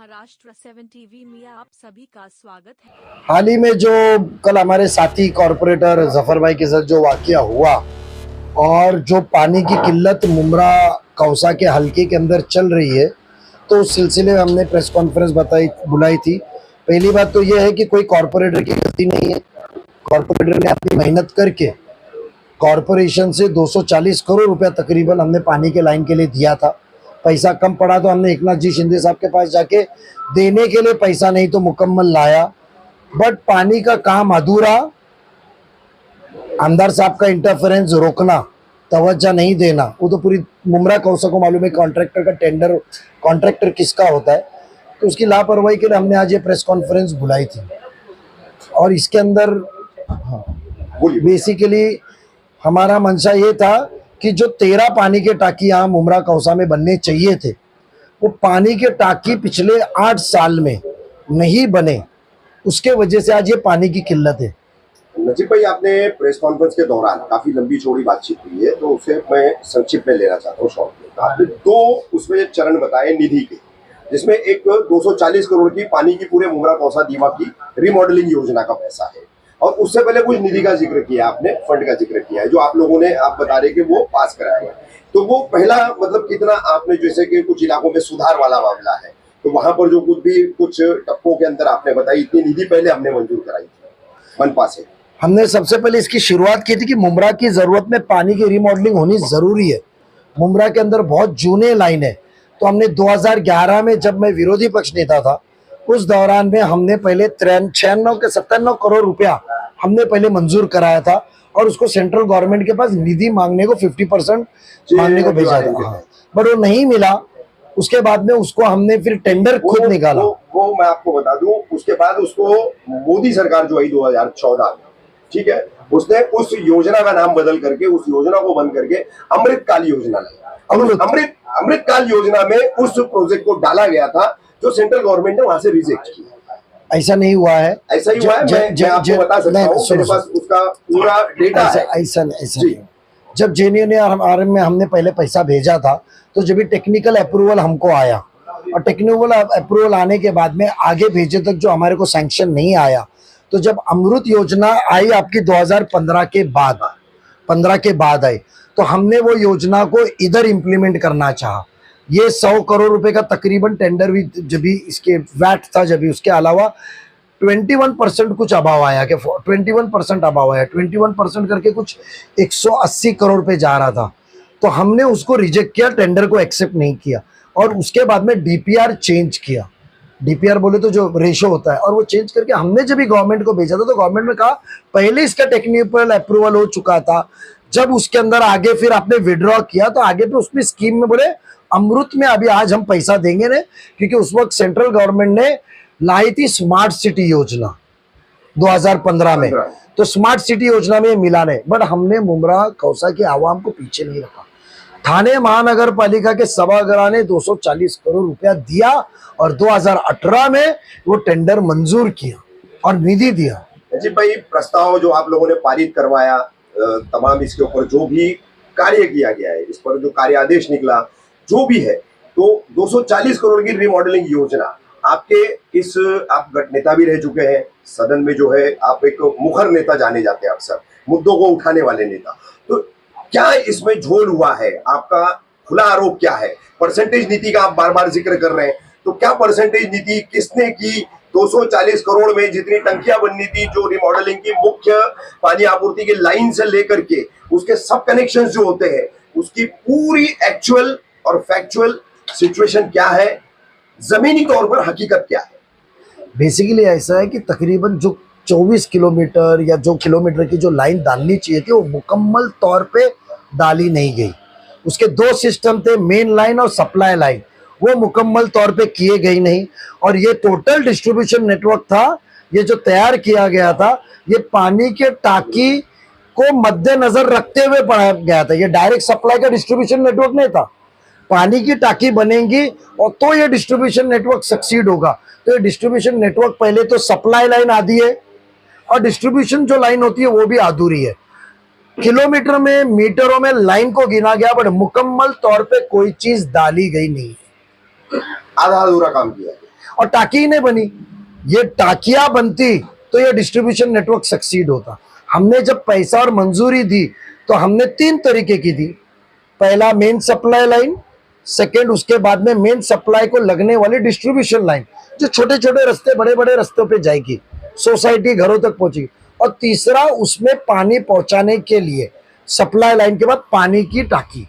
Maharashtra 7 TV में आप सभी का स्वागत है। हाल ही में जो कल हमारे साथी कॉरपोरेटर जफर भाई के साथ जो वाकया हुआ और जो पानी की किल्लत मुमरा कौसा के हलके के अंदर चल रही है, तो उस सिलसिले में हमने प्रेस कॉन्फ्रेंस बुलाई थी। पहली बात तो यह है कि कोई कॉरपोरेटर की गलती नहीं है। कॉरपोरेटर ने अपनी मेहनत करके कॉरपोरेशन से 240 करोड़ रुपया तकरीबन हमने पानी के लाइन के लिए दिया था। पैसा कम पड़ा तो हमने एकनाथ जी शिंदे साहब के पास जाके देने के लिए पैसा नहीं तो मुकम्मल लाया, बट पानी का काम अधूरा, आमदार साहब का इंटरफेरेंस रोकना, तवज्जो नहीं देना, वो तो पूरी मुमरा कौसा को मालूम है कॉन्ट्रैक्टर का टेंडर, कॉन्ट्रैक्टर किसका होता है, तो उसकी लापरवाही के लिए हमने आज ये प्रेस कॉन्फ्रेंस बुलाई थी। और इसके अंदर बेसिकली हमारा मंशा ये था कि जो 13 पानी के टाकी यहाँ मुमरा कौसा में बनने चाहिए थे, वो पानी के टाकी पिछले 8 साल में नहीं बने, उसके वजह से आज ये पानी की किल्लत है। नजीब भाई, आपने प्रेस कॉन्फ्रेंस के दौरान काफी लंबी चौड़ी बातचीत हुई है, तो उसे मैं संक्षिप्त में लेना चाहता हूँ शॉर्ट में। आपने 2 उसमें चरण बताए निधि के, जिसमें एक 240 करोड़ की पानी की पूरे मुमरा कौसा दीवा की रिमॉडलिंग योजना का पैसा है, और उससे पहले कुछ निधि का जिक्र किया आपने, फंड का जिक्र किया है जो आप लोगों ने, आप बता रहे कि वो पास कराया है। तो वो पहला मतलब कितना आपने, जैसे कि कुछ इलाकों में सुधार वाला मामला है, तो वहां पर जो कुछ टप्पों के अंदर आपने बताई, इतनी निधि पहले हमने मंजूर कराई थी मनपा से। हमने सबसे पहले इसकी शुरुआत की थी कि मुमरा की जरूरत में पानी की रिमॉडलिंग होनी जरूरी है। मुमरा के अंदर बहुत जूने लाइन है, तो हमने 2011 में, जब मैं विरोधी पक्ष नेता था, उस दौरान में हमने पहले 96 के 97 करोड़ रुपया हमने पहले मंजूर कराया था, और उसको सेंट्रल गवर्नमेंट के पास निधि मांगने को 50% मांगने को भेजा था, बट वो नहीं मिला। उसके बाद में उसको हमने फिर टेंडर खुद निकाला। वो मैं आपको बता दूं, उसके बाद उसको मोदी सरकार जो आई 2014 में, ठीक है, उसने उस योजना का नाम बदल करके, उस योजना को बंद करके अमृतकाल योजना लाई। अमृतकाल योजना में उस प्रोजेक्ट को डाला गया था जो सेंट्रल गवर्नमेंट ने वहां से रिजेक्ट किया। ऐसा नहीं हुआ है, ऐसा ही हुआ है। मैं आपको बता सकता हूं, मेरे पास उसका पूरा डेटा है। ऐसा नहीं। जब JNNRM में हमने पहले पैसा भेजा था, तो जब भी टेक्निकल अप्रूवल हमको आया, और टेक्निकल अप्रूवल आने के बाद में आगे भेजे तक जो हमारे को सैंक्शन नहीं आया, तो जब अमृत योजना आई आपकी 2015 के बाद, 15 के बाद आई, तो हमने वो योजना को इधर इम्प्लीमेंट करना चाहा। ये 100 करोड़ रुपए का तकरीबन टेंडर भी जब भी इसके वैट था, जब भी उसके अलावा 21% कुछ अभाव आया, कि 21% अभाव आया, 21% करके कुछ 180 करोड़ रुपए जा रहा था, तो हमने उसको रिजेक्ट किया, टेंडर को एक्सेप्ट नहीं किया, और उसके बाद में DPR चेंज किया। DPR बोले तो जो रेशो होता है, और वो चेंज करके हमने जब भी गवर्नमेंट को भेजा था, तो गवर्नमेंट ने कहा पहले इसका टेक्निकल अप्रूवल हो चुका था। जब उसके अंदर आगे फिर आपने विड्रॉ किया, तो आगे पे उसमें स्कीम में बोले अमृत में अभी आज हम पैसा देंगे नहीं, क्योंकि उस वक्त सेंट्रल गवर्नमेंट ने लाई थी स्मार्ट सिटी योजना 2015 में, तो स्मार्ट सिटी योजना में मिला नहीं। बट हमने मुमरा कौसा की आवाम को पीछे नहीं रखा। थाने महानगर पालिका के सभागार ने 240 करोड़ रुपया दिया, और 2018 में वो टेंडर मंजूर किया और निधि दिया। जी भाई, प्रस्ताव जो आप लोगों ने पारित करवाया, तमाम इसके ऊपर जो भी कार्य किया गया है, इस पर जो कार्य आदेश निकला जो भी है, तो 240 करोड़ की रिमॉडलिंग योजना आपके आप गट नेता भी रह चुके हैं सदन में, जो है आप एक मुखर नेता जाने जाते हैं, अक्सर मुद्दों को उठाने वाले नेता। तो क्या इसमें झोल हुआ है? आपका खुला आरोप क्या है? परसेंटेज नीति का आप बार बार जिक्र कर रहे हैं, तो क्या परसेंटेज नीति किसने की? 240 करोड़ में जितनी टंकियां बननी थी, जो रिमॉडलिंग की मुख्य पानी आपूर्ति की लाइन से लेकर के उसके सब कनेक्शंस जो होते हैं, उसकी पूरी एक्चुअल और फैक्चुअल सिचुएशन क्या है, जमीनी तौर पर हकीकत क्या है? बेसिकली ऐसा है कि तकरीबन जो 24 किलोमीटर या जो किलोमीटर की जो लाइन डालनी चाहिए थी, वो मुकम्मल तौर पे डाली नहीं गई। उसके 2 सिस्टम थे, मेन लाइन और सप्लाई लाइन, वो मुकम्मल तौर पे किए गई नहीं। और ये टोटल डिस्ट्रीब्यूशन नेटवर्क था, ये जो तैयार किया गया था, ये पानी के टाकी को मद्देनजर रखते हुए बनाया गया था। ये डायरेक्ट सप्लाई का डिस्ट्रीब्यूशन नेटवर्क नहीं था। पानी की टाकी बनेगी और तो ये डिस्ट्रीब्यूशन नेटवर्क सक्सीड होगा। तो ये डिस्ट्रीब्यूशन नेटवर्क पहले तो सप्लाई लाइन आधी है, और डिस्ट्रीब्यूशन जो लाइन होती है वो भी अधूरी है। किलोमीटर में, मीटरों में लाइन को गिना गया, बट मुकम्मल तौर पे कोई चीज डाली गई नहीं। आधा अधूरा काम किया। और टाकी ही नहीं बनी। ये टाकियां बनती तो ये डिस्ट्रीब्यूशन नेटवर्क सक्सीड होता। हमने जब पैसा और मंजूरी दी तो हमने 3 तरीके की दी। पहला मेन सप्लाई लाइन, सेकेंड उसके बाद में मेन सप्लाई को लगने वाली डिस्ट्रीब्यूशन लाइन जो छोटे छोटे रास्ते बड़े बड़े रास्तों पे जाएगी, सोसाइटी घरों तक पहुंचेगी, और तीसरा उसमें पानी पहुंचाने के लिए सप्लाई लाइन के बाद पानी की टाकी।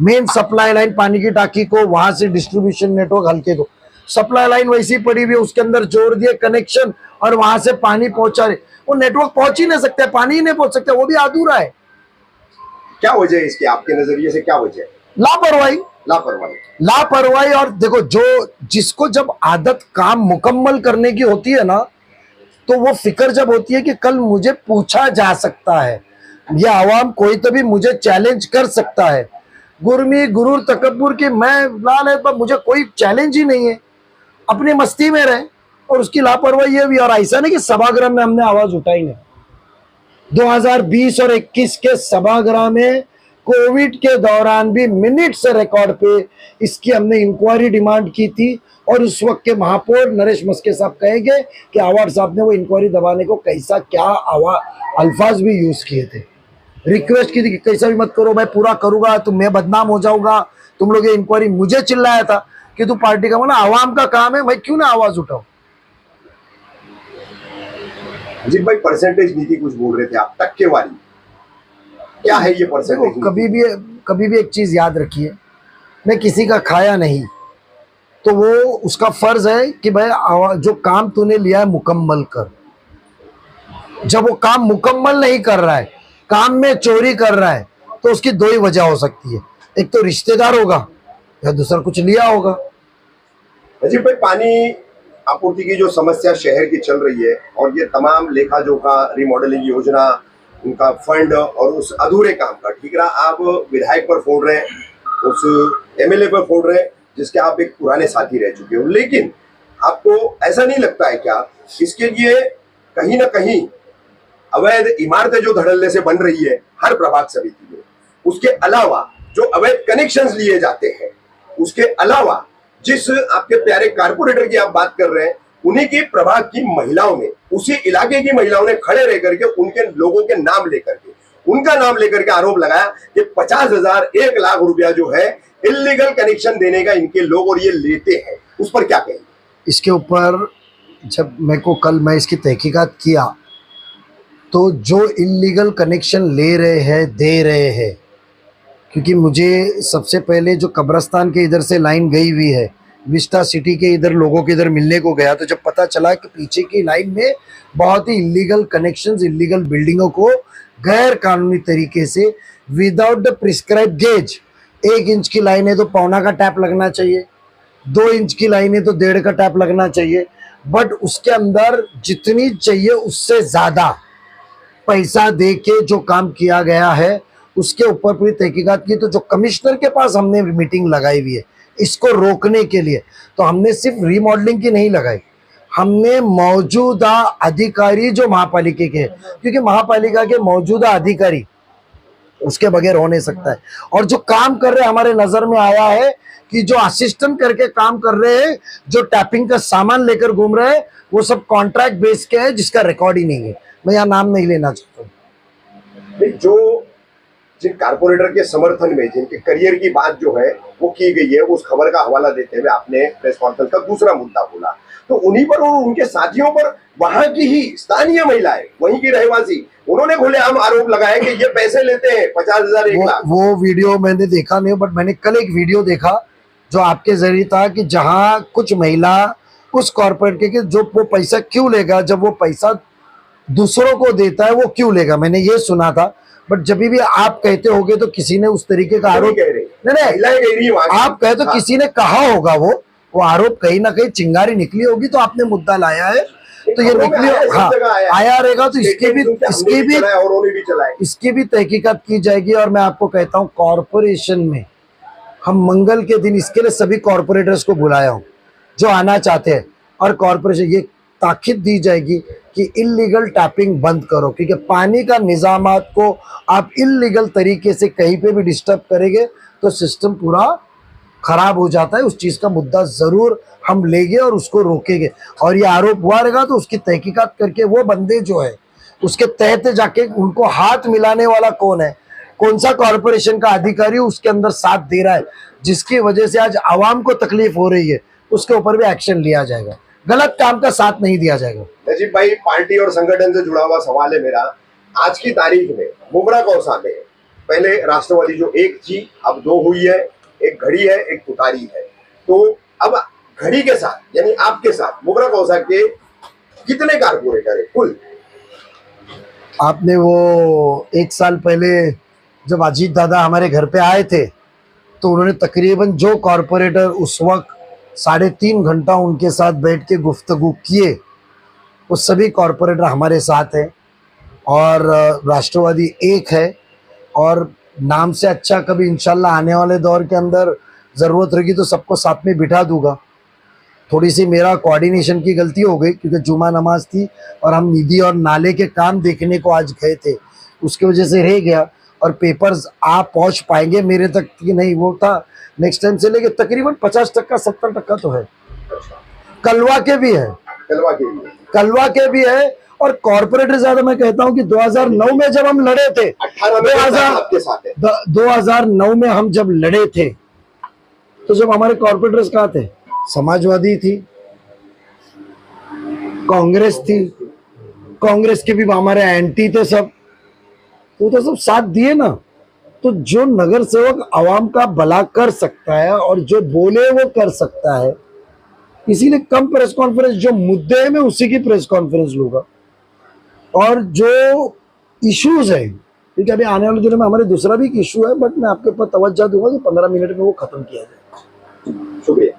मेन सप्लाई लाइन पानी की टाकी को, वहां से डिस्ट्रीब्यूशन नेटवर्क हल्के को। सप्लाई लाइन वैसी पड़ी हुई है, उसके अंदर जोड़ दिए कनेक्शन और वहां से पानी पहुंचा रहे। वो नेटवर्क पहुंच ही नहीं सकता, पानी ही नहीं पहुंच सकता, वो भी अधूरा है। क्या वजह है इसकी, आपके नजरिए से क्या वजह है? लापरवाही। लापरवाही। लापरवाही। और देखो, जो जिसको जब आदत काम मुकम्मल करने की होती है ना, तो वो फिक्र जब होती है कि कल मुझे पूछा जा सकता है, ये आवाम कोई तो भी मुझे चैलेंज कर सकता है। गुरमी गुरूर तकब्बुर की मैं लाल है, पर मुझे कोई चैलेंज ही नहीं है, अपनी मस्ती में रहे। और उसकी लापरवाही है भी। और ऐसा नहीं कि सभागृह में हमने आवाज उठाई नहीं। 2020 और 21 के सभागृह में कोविड के दौरान भी मिनट से रिकॉर्ड पे इसकी हमने इंक्वायरी डिमांड की थी। और उस वक्त के महापौर नरेश मस्के साहब कहेंगे कि आवार साहब ने वो इंक्वायरी दबाने को कैसा क्या अल्फाज भी यूज किए थे। रिक्वेस्ट की थी कि कैसा भी मत करो, मैं पूरा करूंगा, तो मैं बदनाम हो जाऊंगा, तुम लोग ये इंक्वायरी। मुझे चिल्लाया था कि तू पार्टी का ना, आवाम का काम है, मैं क्यों ना आवाज उठाऊं। अजीत भाई, परसेंटेज नीति कुछ बोल रहे थे आप, टक्केवारी क्या है ये परसेंटेज? कभी भी एक चीज याद रखिए, मैं किसी का खाया नहीं, तो वो उसका फर्ज है कि भाई जो काम तूने लिया है मुकम्मल कर। जब वो काम मुकम्मल नहीं कर रहा है, काम में चोरी कर रहा है, तो उसकी 2 ही वजह हो सकती है, एक तो रिश्तेदार होगा या दूसरा कुछ लिया होगा। अजीत भाई, पानी आपूर्ति की जो समस्या शहर की चल रही है और ये तमाम लेखा जोखा, रिमॉडलिंग योजना, उनका फंड और उस अधूरे काम का ठीकरा आप विधायक पर फोड़ रहे हैं, उस एमएलए पर फोड़ रहे हैं जिसके आप एक पुराने साथी रह चुके हो। लेकिन आपको ऐसा नहीं लगता है क्या इसके लिए कहीं ना कहीं अवैध इमारतें जो धड़ल्ले से बन रही है हर प्रभाग समिति में, उसके अलावा जो अवैध कनेक्शंस लिए जाते हैं, उसके अलावा जिस आपके प्यारे कारपोरेटर की आप बात कर रहे हैं, उन्हीं के प्रभाग की महिलाओं ने, उसी इलाके की महिलाओं ने खड़े रह करके उनके लोगों के नाम लेकर के, उनका नाम लेकर के आरोप लगाया कि 50,000 1 लाख रुपया जो है इलीगल कनेक्शन देने का इनके लोग और ये लेते हैं। उस पर क्या कहेंगे? इसके ऊपर जब मेरे को कल मैं इसकी तहकीकात किया, तो जो इलीगल कनेक्शन ले रहे हैं, दे रहे हैं, क्योंकि मुझे सबसे पहले जो कब्रस्तान के इधर से लाइन गई हुई है, विस्टा सिटी के इधर लोगों के इधर मिलने को गया, तो जब पता चला कि पीछे की लाइन में बहुत ही इलीगल कनेक्शंस, इलीगल बिल्डिंगों को गैर कानूनी तरीके से without the prescribe gauge, 1 inch की लाइन है तो 1.25 का टैप लगना चाहिए, 2 इंच की लाइन है तो 1.5 का टैप लगना चाहिए, बट उसके अंदर जितनी चाहिए उससे ज़्यादा पैसा दे के जो काम किया गया है, उसके ऊपर पूरी तहकीकात की। तो जो कमिश्नर के पास हमने मीटिंग लगाई हुई है इसको रोकने के लिए, तो हमने सिर्फ रीमॉडलिंग की नहीं लगाई, हमने मौजूदा अधिकारी जो महापालिका के, क्योंकि महापालिका के मौजूदा अधिकारी उसके बगैर हो नहीं सकता है, और जो काम कर रहे, हमारे नजर में आया है कि जो असिस्टेंट करके काम कर रहे हैं, जो टैपिंग का सामान लेकर घूम रहे हैं, वो सब कॉन्ट्रैक्ट बेस के है, जिसका रिकॉर्ड ही नहीं है। मैं यहाँ नाम नहीं लेना चाहता हूँ। जो जिन कारपोरेटर के समर्थन में जिनके करियर की बात जो है वो की गई है, उस खबर का हवाला देते हुए आपने प्रेस कॉन्फ्रेंस का दूसरा मुद्दा बोला, तो उन्हीं पर और उनके साथियों पर वहां की ही स्थानीय महिलाएं, वहीं की रहवासी, उन्होंने खुलेआम आरोप लगाया कि ये पैसे लेते हैं 50,000 1 लाख। वो वीडियो मैंने देखा नहीं, बट मैंने कल एक वीडियो देखा जो आपके जरिए था कि जहां कुछ महिला उस कॉर्पोरेट के जो वो पैसा क्यों लेगा, जब वो पैसा दूसरों को देता है वो क्यों लेगा, मैंने ये सुना था। बट जब भी आप कहते होगे तो किसी ने उस तरीके का आरोप, नहीं, आप कहे तो किसी ने कहा होगा, वो आरोप कहीं ना कहीं चिंगारी निकली होगी, तो आपने मुद्दा लाया है, तो ये निकली, हाँ आया रहेगा, तो इसकी भी तहकीकात की जाएगी। और मैं आपको कहता हूँ, कॉरपोरेशन में हम मंगल के दिन इसके लिए सभी कॉरपोरेटर्स को बुलाया हूँ जो आना चाहते हैं, और कॉरपोरेशन ये ताकीद दी जाएगी कि इलीगल टैपिंग बंद करो, क्योंकि पानी का निजामात को आप इलीगल तरीके से कहीं पे भी डिस्टर्ब करेंगे तो सिस्टम पूरा खराब हो जाता है, उस चीज का मुद्दा जरूर हम लेंगे और उसको रोकेंगे। और ये आरोप हुआ रहेगा तो उसकी तहकीकात करके वो बंदे जो है उसके तहत जाके उनको हाथ मिलाने वाला कौन है, कौन सा कॉरपोरेशन का अधिकारी उसके अंदर साथ दे रहा है, जिसकी वजह से आज आवाम को तकलीफ हो रही है, उसके ऊपर भी एक्शन लिया जाएगा। गलत काम का साथ नहीं दिया जाएगा। नजीब भाई, पार्टी और संगठन से जुड़ा हुआ सवाल है मेरा। आज की तारीख में मुमरा कौसा में पहले राष्ट्रवादी जो एक थी अब दो हुई है, एक घड़ी है एक तुतारी है, तो अब घड़ी के साथ यानी आपके साथ मुमरा कौसा के कितने कारपोरेटर है कुल? आपने वो 1 साल पहले जब अजीत दादा हमारे घर पे आए थे तो उन्होंने तकरीबन जो कॉरपोरेटर उस वक्त 3.5 घंटा उनके साथ बैठ के गुफ्तगू किए वो सभी कॉरपोरेटर हमारे साथ हैं और राष्ट्रवादी एक है। और नाम से अच्छा कभी इंशाल्लाह आने वाले दौर के अंदर ज़रूरत रहेगी तो सबको साथ में बिठा दूंगा। थोड़ी सी मेरा कोऑर्डिनेशन की गलती हो गई क्योंकि जुमा नमाज थी और हम निधि और नाले के काम देखने को आज गए थे, उसकी वजह से रह गया। और पेपर्स आप पहुंच पाएंगे मेरे तक कि नहीं वो था, नेक्स्ट टाइम से लेके तकरीबन 50% 70% तो है। कलवा के भी है, कलवा के भी है और कॉर्पोरेटर ज्यादा। मैं कहता हूं कि 2009 में जब हम लड़े थे, 2009 में हम जब लड़े थे तो जब हमारे कॉर्पोरेटर्स कहाँ थे, समाजवादी थी, कांग्रेस थी, कांग्रेस के भी हमारे एंटी थे सब, तो सब साथ दिए ना। तो जो नगर सेवक आवाम का भला कर सकता है और जो बोले वो कर सकता है, इसीलिए कम प्रेस कॉन्फ्रेंस, जो मुद्दे हैं मैं उसी की प्रेस कॉन्फ्रेंस लूंगा। और जो इश्यूज है, ठीक है, अभी आने वाले दिनों में हमारे दूसरा भी एक इशू है, बट मैं आपके ऊपर तवज्जो दूंगा कि 15 मिनट में वो खत्म किया जाए। शुक्रिया।